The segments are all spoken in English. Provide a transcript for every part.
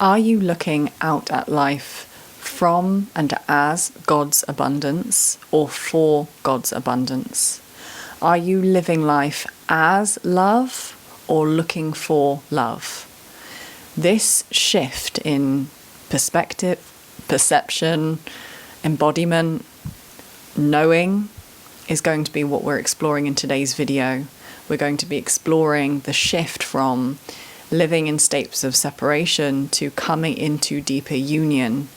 Are you looking out at life from and as God's abundance or for God's abundance? Are you living life as love or looking for love? This shift in perspective, perception, embodiment, knowing is going to be what we're exploring in today's video. We're going to be exploring the shift from living in states of separation to coming into deeper union.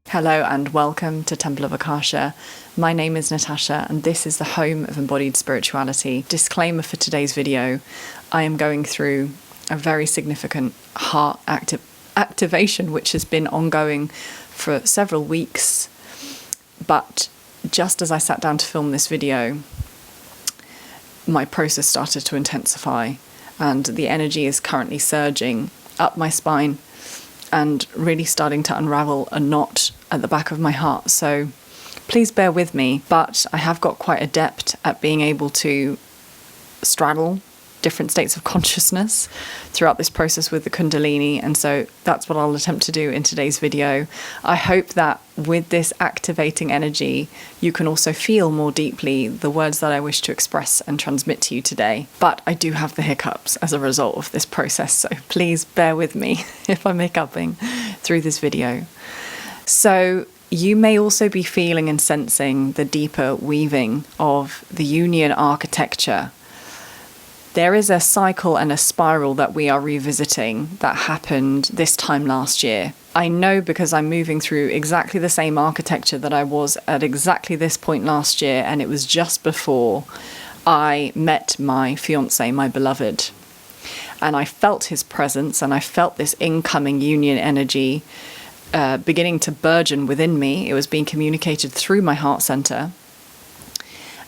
Hello and welcome to Temple of Akasha. My name is Natasha and this is the home of embodied spirituality. Disclaimer for today's video, I am going through a very significant heart activation which has been ongoing for several weeks. But just as I sat down to film this video, my process started to intensify and the energy is currently surging up my spine and really starting to unravel a knot at the back of my heart. So please bear with me, but I have got quite adept at being able to straddle different states of consciousness throughout this process with the Kundalini, and so that's what I'll attempt to do in today's video. I hope that with this activating energy you can also feel more deeply the words that I wish to express and transmit to you today. But I do have the hiccups as a result of this process, so please bear with me if I'm hiccuping through this video. So you may also be feeling and sensing the deeper weaving of the union architecture. There is a cycle and a spiral that we are revisiting that happened this time last year. I know because I'm moving through exactly the same architecture that I was at exactly this point last year, and it was just before I met my fiancé, my beloved. And I felt his presence and I felt this incoming union energy beginning to burgeon within me. It was being communicated through my heart center.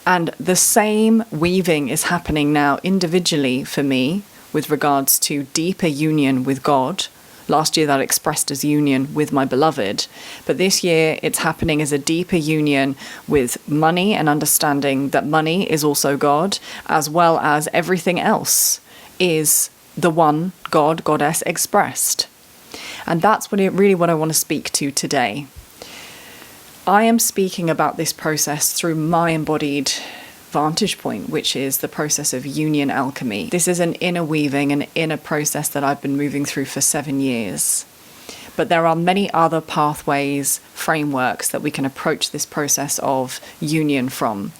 And the same weaving is happening now individually for me with regards to deeper union with God. Last year that expressed as union with my beloved. But this year it's happening as a deeper union with money and understanding that money is also God, as well as everything else is the one God, Goddess expressed. And that's what I want to speak to today. I am speaking about this process through my embodied vantage point, which is the process of union alchemy. This is an inner weaving, an inner process that I've been moving through for 7 years. But there are many other pathways, frameworks that we can approach this process of union from.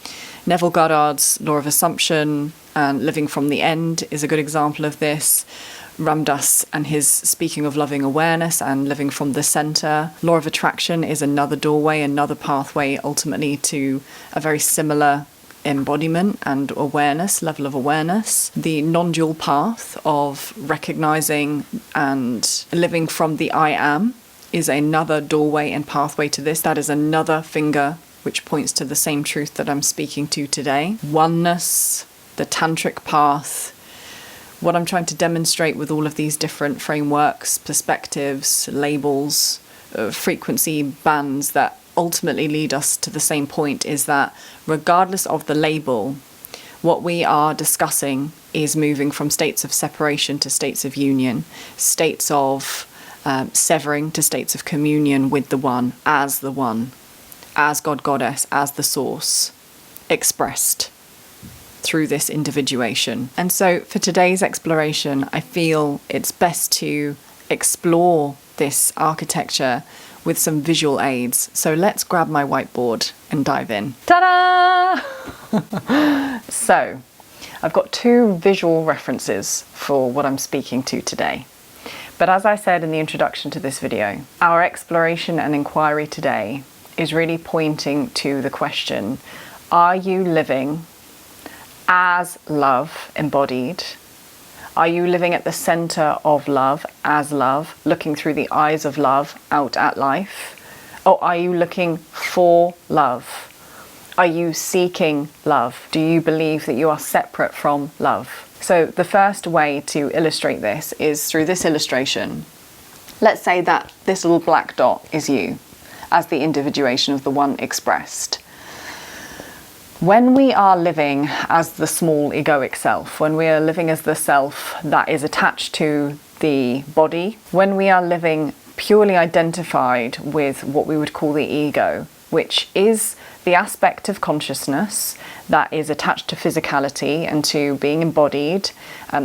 Neville Goddard's Law of Assumption and Living from the End is a good example of this. Ram Dass and his speaking of loving awareness and living from the center. Law of attraction is another doorway, another pathway ultimately to a very similar embodiment and awareness, level of awareness. The non-dual path of recognizing and living from the I am is another doorway and pathway to this. That is another finger which points to the same truth that I'm speaking to today. Oneness, the tantric path. What I'm trying to demonstrate with all of these different frameworks, perspectives, labels, frequency bands that ultimately lead us to the same point is that regardless of the label, what we are discussing is moving from states of separation to states of union, states of severing to states of communion with the one, as God, Goddess, as the source, expressed through this individuation. And so for today's exploration, I feel it's best to explore this architecture with some visual aids. So let's grab my whiteboard and dive in. Ta-da! So I've got 2 visual references for what I'm speaking to today. But as I said in the introduction to this video, our exploration and inquiry today is really pointing to the question, are you living as love embodied? Are you living at the center of love, as love, looking through the eyes of love out at life? Or are you looking for love? Are you seeking love? Do you believe that you are separate from love? So the first way to illustrate this is through this illustration. Let's say that this little black dot is you, as the individuation of the one expressed. When we are living as the small egoic self, when we are living as the self that is attached to the body, when we are living purely identified with what we would call the ego, which is the aspect of consciousness that is attached to physicality and to being embodied.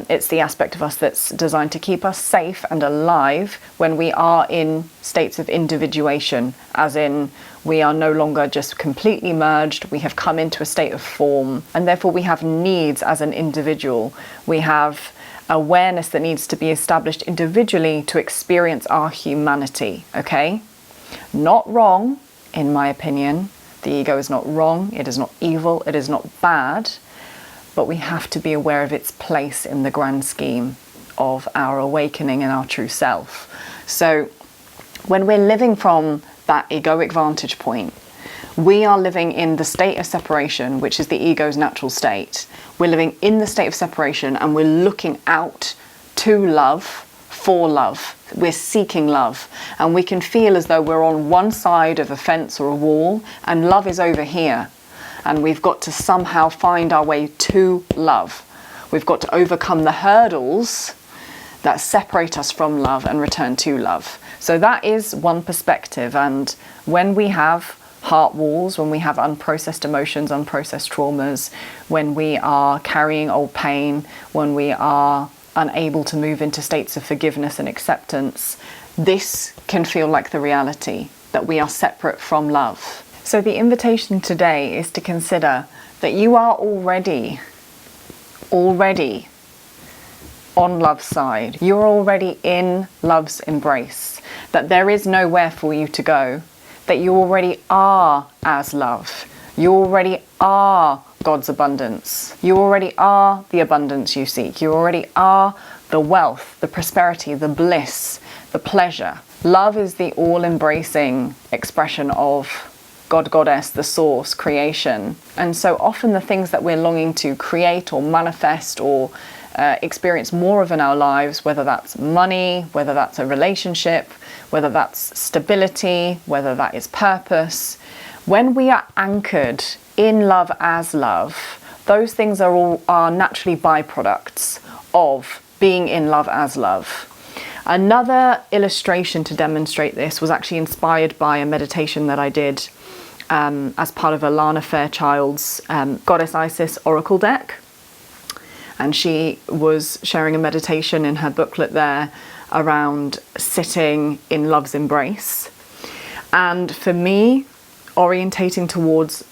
It's the aspect of us that's designed to keep us safe and alive when we are in states of individuation, as in we are no longer just completely merged, we have come into a state of form, and therefore we have needs as an individual. We have awareness that needs to be established individually to experience our humanity, okay? Not wrong, in my opinion. The ego is not wrong, it is not evil, it is not bad, but we have to be aware of its place in the grand scheme of our awakening and our true self. So when we're living from that egoic vantage point, we are living in the state of separation, which is the ego's natural state. We're living in the state of separation and we're looking out to love, for love. We're seeking love, and we can feel as though we're on one side of a fence or a wall and love is over here, and we've got to somehow find our way to love. We've got to overcome the hurdles that separate us from love and return to love. So that is one perspective. And when we have heart walls, when we have unprocessed emotions, unprocessed traumas, when we are carrying old pain, when we are unable to move into states of forgiveness and acceptance, this can feel like the reality that we are separate from love. So the invitation today is to consider that you are already on love's side. You're already in love's embrace, that there is nowhere for you to go, that you already are as love. You already are God's abundance. You already are the abundance you seek. You already are the wealth, the prosperity, the bliss, the pleasure. Love is the all-embracing expression of God, Goddess, the source, creation. And so often the things that we're longing to create or manifest or experience more of in our lives, whether that's money, whether that's a relationship, whether that's stability, whether that is purpose, when we are anchored in love as love, those things are naturally byproducts of being in love as love. Another illustration to demonstrate this was actually inspired by a meditation that I did as part of Alana Fairchild's Goddess Isis Oracle deck. And she was sharing a meditation in her booklet there around sitting in love's embrace. And for me, orientating towards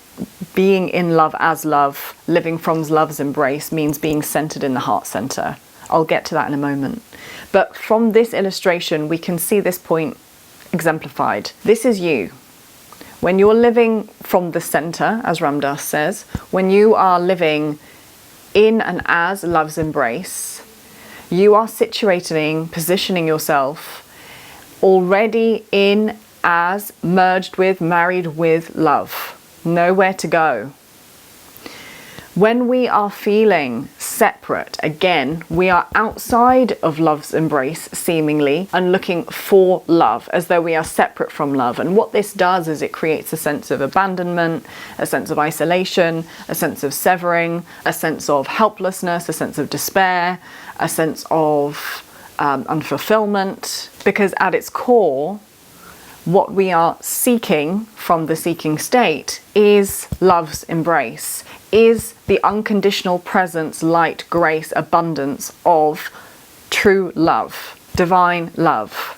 being in love as love, living from love's embrace, means being centered in the heart center. I'll get to that in a moment. But from this illustration, we can see this point exemplified. This is you. When you're living from the center, as Ram Dass says, when you are living in and as love's embrace, you are positioning yourself already in, as, merged with, married with love. Nowhere to go. When we are feeling separate, again, we are outside of love's embrace, seemingly, and looking for love, as though we are separate from love. And what this does is it creates a sense of abandonment, a sense of isolation, a sense of severing, a sense of helplessness, a sense of despair, a sense of unfulfillment. Because at its core, what we are seeking from the seeking state is love's embrace, is the unconditional presence, light, grace, abundance of true love, divine love.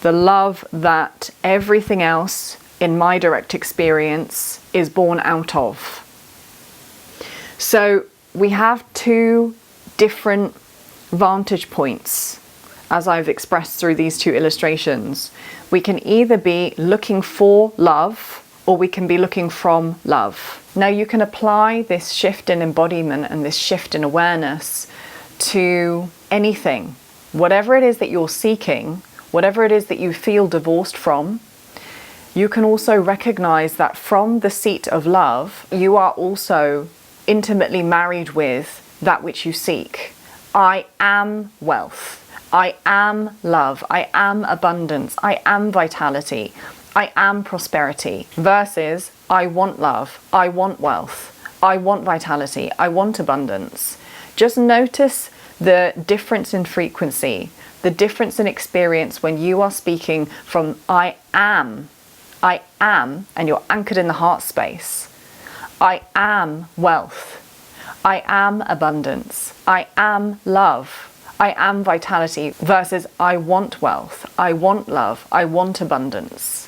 The love that everything else in my direct experience is born out of. So we have two different vantage points, as I've expressed through these two illustrations. We can either be looking for love, or we can be looking from love. Now you can apply this shift in embodiment and this shift in awareness to anything. Whatever it is that you're seeking, whatever it is that you feel divorced from, you can also recognize that from the seat of love, you are also intimately married with that which you seek. I am wealth. I am love. I am abundance. I am vitality. I am prosperity. Versus I want love. I want wealth. I want vitality. I want abundance. Just notice the difference in frequency, the difference in experience when you are speaking from I am, and you're anchored in the heart space. I am wealth. I am abundance. I am love. I am vitality versus I want wealth. I want love. I want abundance.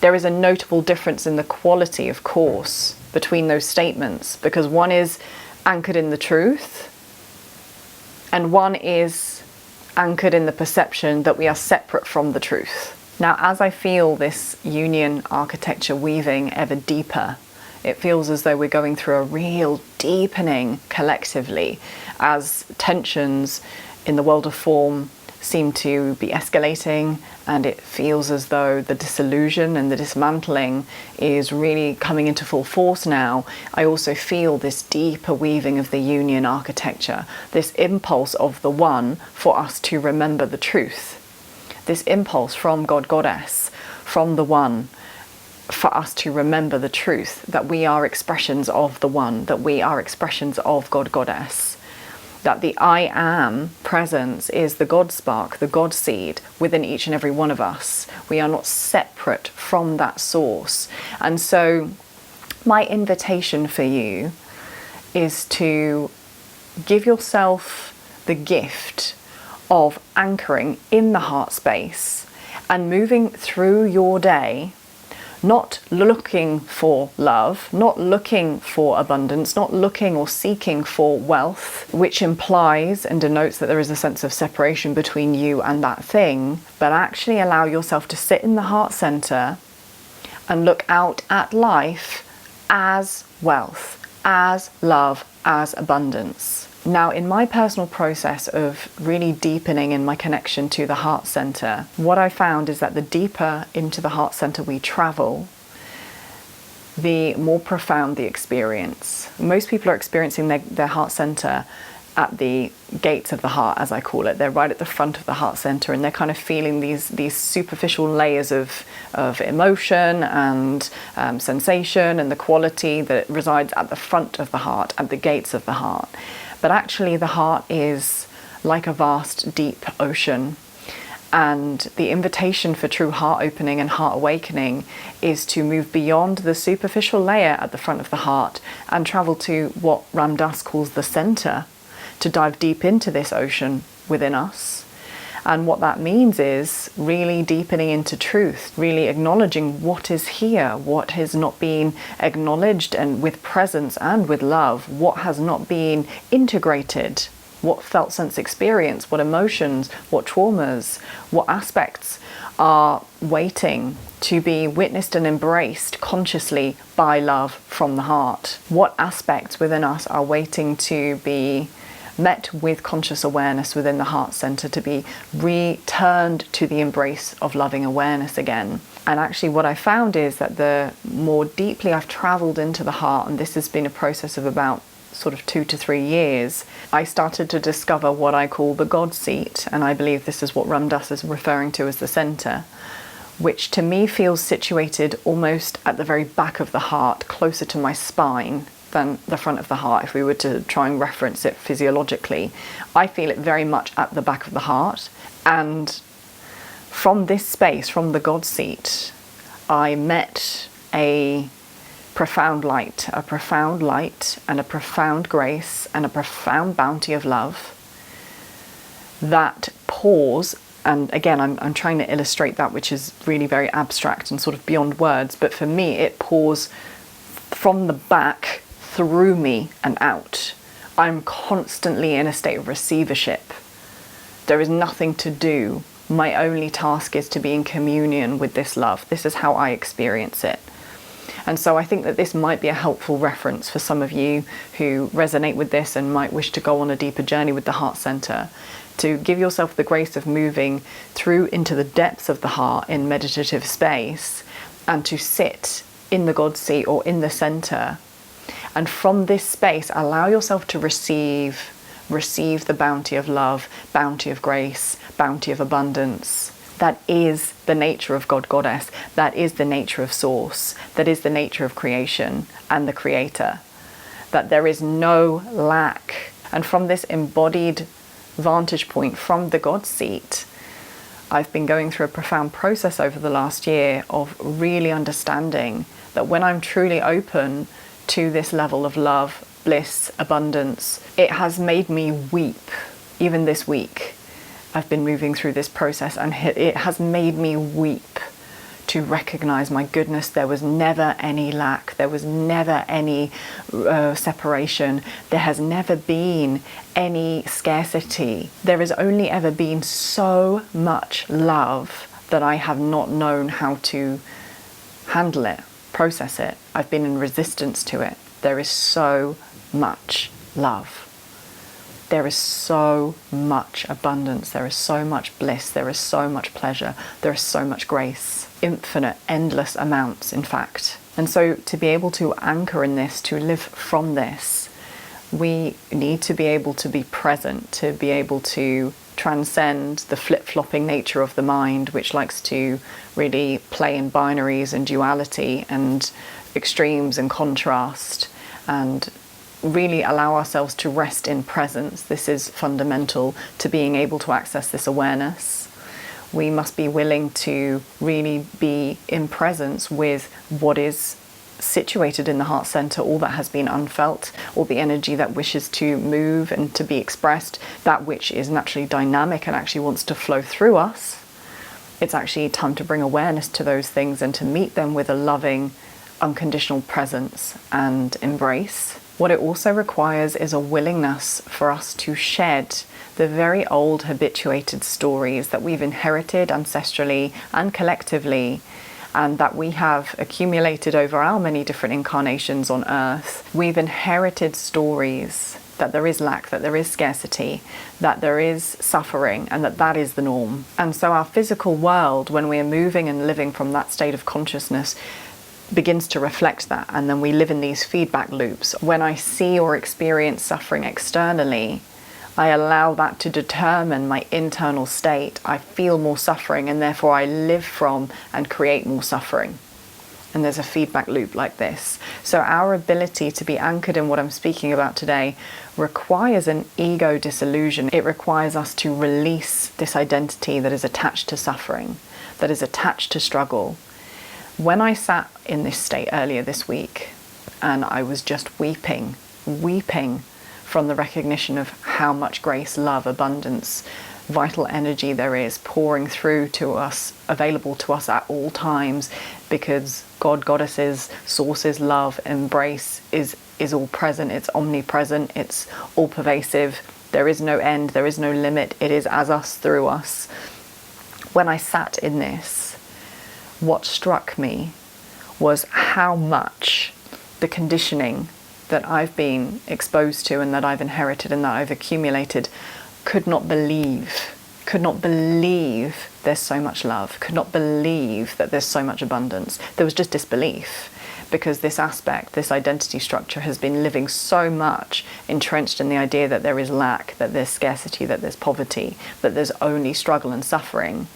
There is a notable difference in the quality, of course, between those statements, because one is anchored in the truth and one is anchored in the perception that we are separate from the truth. Now, as I feel this union architecture weaving ever deeper, it feels as though we're going through a real deepening collectively as tensions in the world of form seem to be escalating, and it feels as though the disillusion and the dismantling is really coming into full force now. I also feel this deeper weaving of the union architecture, this impulse of the one for us to remember the truth, this impulse from God, Goddess, from the one, for us to remember the truth, that we are expressions of the one, that we are expressions of God, Goddess, that the I am presence is the God spark, the God seed within each and every one of us. We are not separate from that source. And so my invitation for you is to give yourself the gift of anchoring in the heart space and moving through your day, not looking for love, not looking for abundance, not looking or seeking for wealth, which implies and denotes that there is a sense of separation between you and that thing, but actually allow yourself to sit in the heart center and look out at life as wealth, as love, as abundance. Now, in my personal process of really deepening in my connection to the heart center, what I found is that the deeper into the heart center we travel, the more profound the experience. Most people are experiencing their heart center at the gates of the heart, as I call it. They're right at the front of the heart center, and they're kind of feeling these superficial layers of emotion and sensation and the quality that resides at the front of the heart, at the gates of the heart. But actually the heart is like a vast, deep ocean. And the invitation for true heart opening and heart awakening is to move beyond the superficial layer at the front of the heart and travel to what Ram Dass calls the center, to dive deep into this ocean within us. And what that means is really deepening into truth, really acknowledging what is here, what has not been acknowledged, and with presence and with love, what has not been integrated, what felt sense experience, what emotions, what traumas, what aspects are waiting to be witnessed and embraced consciously by love from the heart. What aspects within us are waiting to be met with conscious awareness within the heart center, to be returned to the embrace of loving awareness again. And actually what I found is that the more deeply I've traveled into the heart, and this has been a process of about sort of 2 to 3 years, I started to discover what I call the God seat, and I believe this is what Ram Dass is referring to as the center, which to me feels situated almost at the very back of the heart, closer to my spine than the front of the heart. If we were to try and reference it physiologically, I feel it very much at the back of the heart. And from this space, from the God seat, I met a profound light and a profound grace and a profound bounty of love that pours. And again, I'm trying to illustrate that, which is really very abstract and sort of beyond words, but for me it pours from the back through me and out. I'm constantly in a state of receivership. There is nothing to do. My only task is to be in communion with this love. This is how I experience it. And so I think that this might be a helpful reference for some of you who resonate with this and might wish to go on a deeper journey with the heart center, to give yourself the grace of moving through into the depths of the heart in meditative space, and to sit in the God seat or in the center. And from this space, allow yourself to receive the bounty of love, bounty of grace, bounty of abundance, That is the nature of God, Goddess. That is the nature of Source. That is the nature of creation and the Creator. That there is no lack. And from this embodied vantage point, from the God seat, I've been going through a profound process over the last year of really understanding that when I'm truly open to this level of love, bliss, abundance, it has made me weep. Even this week, I've been moving through this process, and it has made me weep to recognize, my goodness, there was never any lack, there was never any separation, there has never been any scarcity. There has only ever been so much love that I have not known how to handle it, process it. I've been in resistance to it. There is so much love. There is so much abundance, there is so much bliss, there is so much pleasure, there is so much grace. Infinite, endless amounts, in fact. And so to be able to anchor in this, to live from this, we need to be able to be present, to be able to transcend the flip-flopping nature of the mind, which likes to really play in binaries and duality and extremes and contrast, and really allow ourselves to rest in presence. This is fundamental to being able to access this awareness. We must be willing to really be in presence with what is situated in the heart center, all that has been unfelt, all the energy that wishes to move and to be expressed, that which is naturally dynamic and actually wants to flow through us. It's actually time to bring awareness to those things and to meet them with a loving, unconditional presence and embrace. What it also requires is a willingness for us to shed the very old habituated stories that we've inherited ancestrally and collectively, and that we have accumulated over our many different incarnations on earth. We've inherited stories that there is lack, that there is scarcity, that there is suffering, and that is the norm. And so our physical world, when we are moving and living from that state of consciousness, begins to reflect that, and then we live in these feedback loops. When I see or experience suffering externally, I allow that to determine my internal state. I feel more suffering, and therefore I live from and create more suffering. And there's a feedback loop like this. So our ability to be anchored in what I'm speaking about today requires an ego disillusion. It requires us to release this identity that is attached to suffering, that is attached to struggle. When I sat in this state earlier this week, and I was just weeping from the recognition of how much grace, love, abundance, vital energy there is pouring through to us, available to us at all times, because God, Goddesses, Source's love, embrace is all present, it's omnipresent, it's all pervasive. There is no end, there is no limit. It is as us, through us. When I sat in this, what struck me was how much the conditioning that I've been exposed to and that I've inherited and that I've accumulated could not believe there's so much love, could not believe that there's so much abundance. There was just disbelief, because this aspect, this identity structure has been living so much entrenched in the idea that there is lack, that there's scarcity, that there's poverty, that there's only struggle and suffering,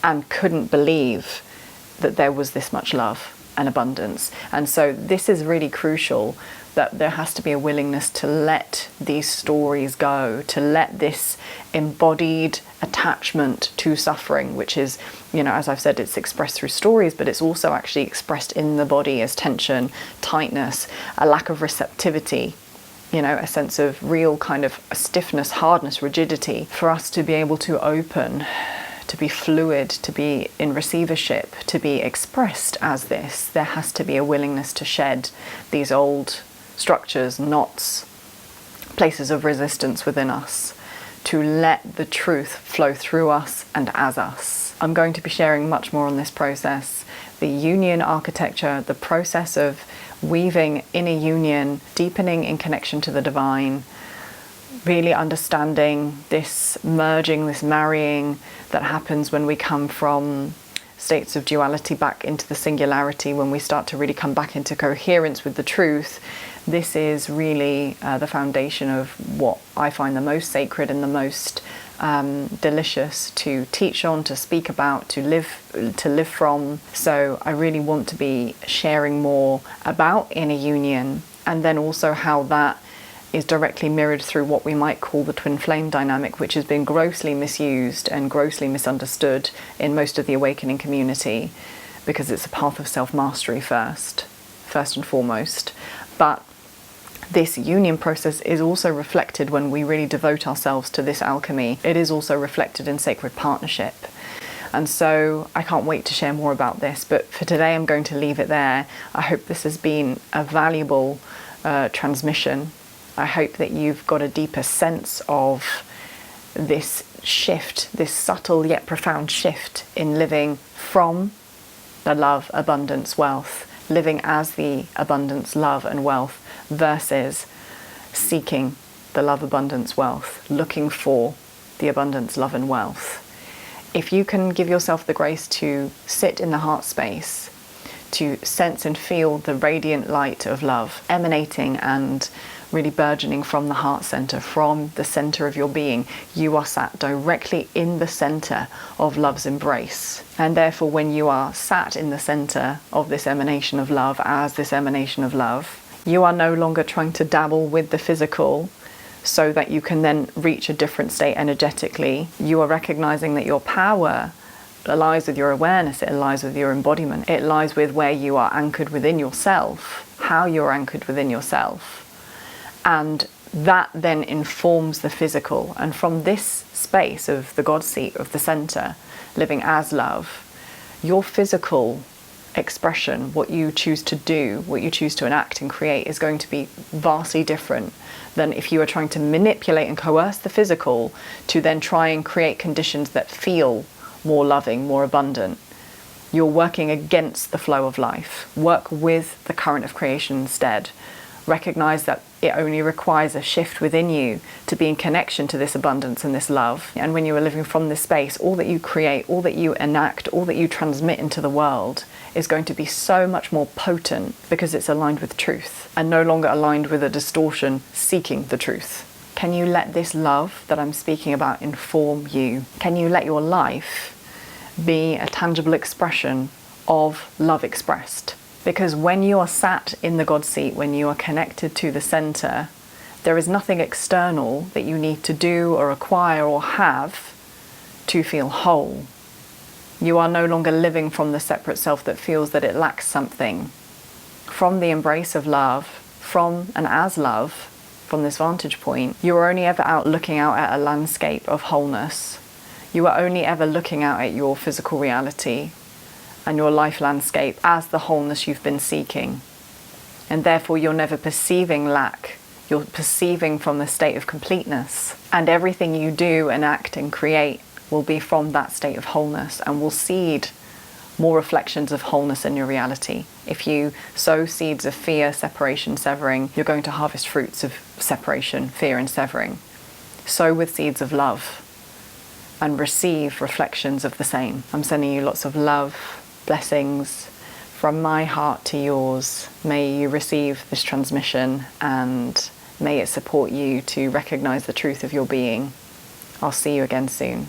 and couldn't believe that there was this much love and abundance. And so this is really crucial, that there has to be a willingness to let these stories go, to let this embodied attachment to suffering, which is, as I've said, it's expressed through stories, but it's also actually expressed in the body as tension, tightness, a lack of receptivity, a sense of real kind of stiffness, hardness, rigidity. For us to be able to open, to be fluid, to be in receivership, to be expressed as this, there has to be a willingness to shed these old structures, knots, places of resistance within us, to let the truth flow through us and as us. I'm going to be sharing much more on this process, the union architecture, the process of weaving inner union, deepening in connection to the divine, really understanding this merging, this marrying that happens when we come from states of duality back into the singularity, when we start to really come back into coherence with the truth. This is really the foundation of what I find the most sacred and the most delicious to teach on, to speak about, to live from. So I really want to be sharing more about inner union, and then also how that is directly mirrored through what we might call the twin flame dynamic, which has been grossly misused and grossly misunderstood in most of the awakening community, because it's a path of self-mastery first and foremost. But this union process is also reflected when we really devote ourselves to this alchemy. It is also reflected in sacred partnership. And so I can't wait to share more about this, but for today I'm going to leave it there. I hope this has been a valuable transmission. I hope that you've got a deeper sense of this shift, this subtle yet profound shift in living from the love, abundance, wealth, living as the abundance, love and wealth, versus seeking the love, abundance, wealth, looking for the abundance, love and wealth. If you can give yourself the grace to sit in the heart space, to sense and feel the radiant light of love emanating and really burgeoning from the heart center, from the center of your being, you are sat directly in the center of love's embrace. And therefore, when you are sat in the center of this emanation of love, as this emanation of love, you are no longer trying to dabble with the physical so that you can then reach a different state energetically. You are recognizing that your power lies with your awareness, it lies with your embodiment, it lies with where you are anchored within yourself, how you're anchored within yourself. And that then informs the physical. And from this space of the God seat of the center, living as love, your physical expression, what you choose to do, what you choose to enact and create, is going to be vastly different than if you are trying to manipulate and coerce the physical to then try and create conditions that feel more loving, more abundant. You're working against the flow of life. Work with the current of creation instead. Recognize that it only requires a shift within you to be in connection to this abundance and this love. And when you are living from this space, all that you create, all that you enact, all that you transmit into the world is going to be so much more potent because it's aligned with truth and no longer aligned with a distortion seeking the truth. Can you let this love that I'm speaking about inform you? Can you let your life be a tangible expression of love expressed? Because when you are sat in the God seat, when you are connected to the center, there is nothing external that you need to do or acquire or have to feel whole. You are no longer living from the separate self that feels that it lacks something. From the embrace of love, from and as love, from this vantage point, you are only ever out looking out at a landscape of wholeness. You are only ever looking out at your physical reality and your life landscape as the wholeness you've been seeking. And therefore you're never perceiving lack, you're perceiving from the state of completeness. And everything you do and act and create will be from that state of wholeness and will seed more reflections of wholeness in your reality. If you sow seeds of fear, separation, severing, you're going to harvest fruits of separation, fear and severing. Sow with seeds of love and receive reflections of the same. I'm sending you lots of love, blessings from my heart to yours. May you receive this transmission and may it support you to recognize the truth of your being. I'll see you again soon.